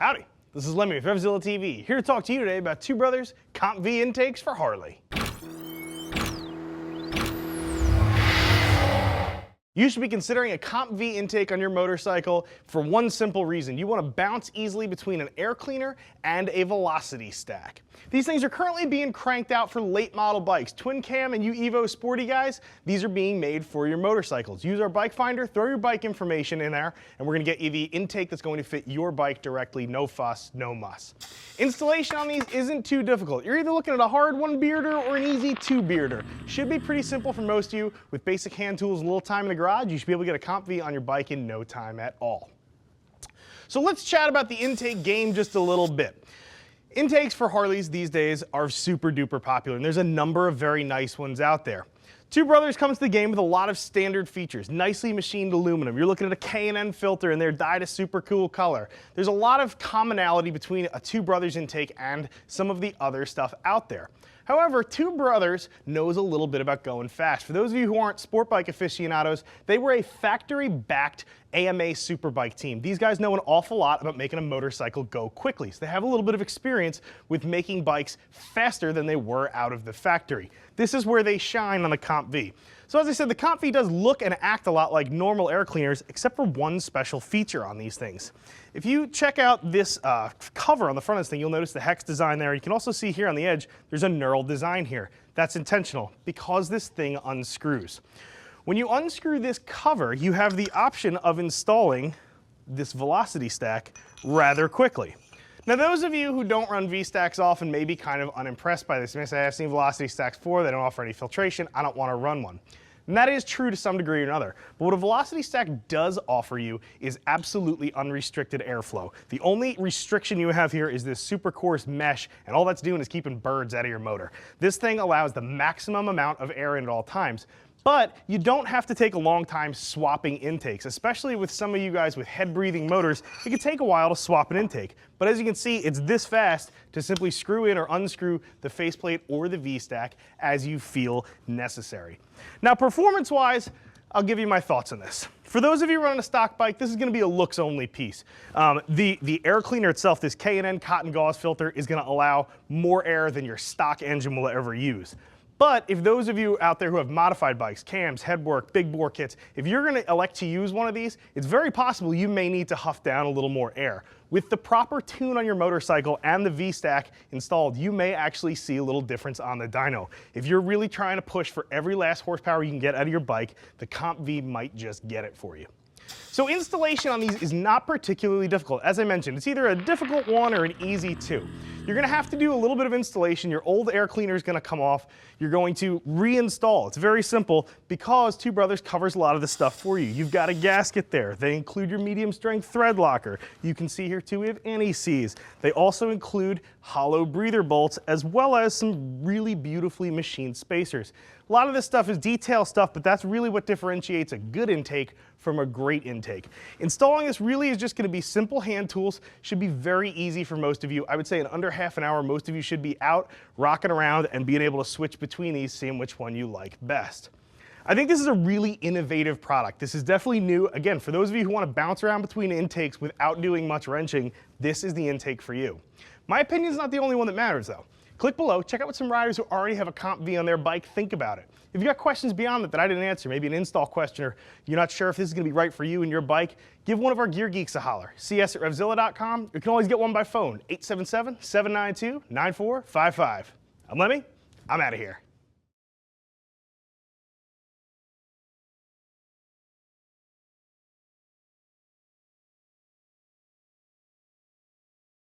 Howdy, this is Lemmy with RevZilla TV, here to talk to you today about two brothers Comp V intakes for Harley. You should be considering a Comp V intake on your motorcycle for one simple reason. You want to bounce easily between an air cleaner and a velocity stack. These things are currently being cranked out for late model bikes. Twin cam and you Evo sporty guys, these are being made for your motorcycles. Use our bike finder, throw your bike information in there, and we're going to get you the intake that's going to fit your bike directly. No fuss, no muss. Installation on these isn't too difficult. You're either looking at a hard one bearder or an easy two bearder. Should be pretty simple for most of you. With basic hand tools, a little time in the garage, you should be able to get a Comp V on your bike in no time at all. So let's chat about the intake game just a little bit. Intakes for Harleys these days are super duper popular, and there's a number of very nice ones out there. Two Brothers comes to the game with a lot of standard features, nicely machined aluminum. You're looking at a K&N filter and they're dyed a super cool color. There's a lot of commonality between a Two Brothers intake and some of the other stuff out there. However, Two Brothers knows a little bit about going fast. For those of you who aren't sport bike aficionados, they were a factory-backed AMA superbike team. These guys know an awful lot about making a motorcycle go quickly, so they have a little bit of experience with making bikes faster than they were out of the factory. This is where they shine on the Comp V. So as I said, the Comp V does look and act a lot like normal air cleaners, except for one special feature on these things. If you check out this cover on the front of this thing, you'll notice the hex design there. You can also see here on the edge, there's a knurled design here. That's intentional because this thing unscrews. When you unscrew this cover, you have the option of installing this velocity stack rather quickly. Now, those of you who don't run V-stacks often may be kind of unimpressed by this. You may say, I've seen velocity stacks before, they don't offer any filtration, I don't want to run one. And that is true to some degree or another. But what a velocity stack does offer you is absolutely unrestricted airflow. The only restriction you have here is this super coarse mesh, and all that's doing is keeping birds out of your motor. This thing allows the maximum amount of air in at all times. But you don't have to take a long time swapping intakes, especially with some of you guys with head-breathing motors. It can take a while to swap an intake. But as you can see, it's this fast to simply screw in or unscrew the faceplate or the V-stack as you feel necessary. Now, performance-wise, I'll give you my thoughts on this. For those of you running a stock bike, this is going to be a looks-only piece. The air cleaner itself, this K&N cotton gauze filter, is going to allow more air than your stock engine will ever use. But if those of you out there who have modified bikes, cams, headwork, big bore kits, if you're going to elect to use one of these, it's very possible you may need to huff down a little more air. With the proper tune on your motorcycle and the V-stack installed, you may actually see a little difference on the dyno. If you're really trying to push for every last horsepower you can get out of your bike, the Comp V might just get it for you. So installation on these is not particularly difficult. As I mentioned, it's either a difficult one or an easy two. You're going to have to do a little bit of installation. Your old air cleaner is going to come off. You're going to reinstall. It's very simple because Two Brothers covers a lot of the stuff for you. You've got a gasket there. They include your medium strength thread locker. You can see here too we have anti-seize. They also include hollow breather bolts as well as some really beautifully machined spacers. A lot of this stuff is detail stuff, but that's really what differentiates a good intake from a great intake. Installing this really is just going to be simple hand tools, should be very easy for most of you. I would say in under half an hour, most of you should be out, rocking around, and being able to switch between these, seeing which one you like best. I think this is a really innovative product. This is definitely new. Again, for those of you who want to bounce around between intakes without doing much wrenching, this is the intake for you. My opinion is not the only one that matters though. Click below, check out what some riders who already have a Comp V on their bike think about it. If you've got questions beyond that I didn't answer, maybe an install question, or you're not sure if this is going to be right for you and your bike, give one of our gear geeks a holler. See us at RevZilla.com. You can always get one by phone, 877-792-9455. I'm Lemmy. I'm out of here.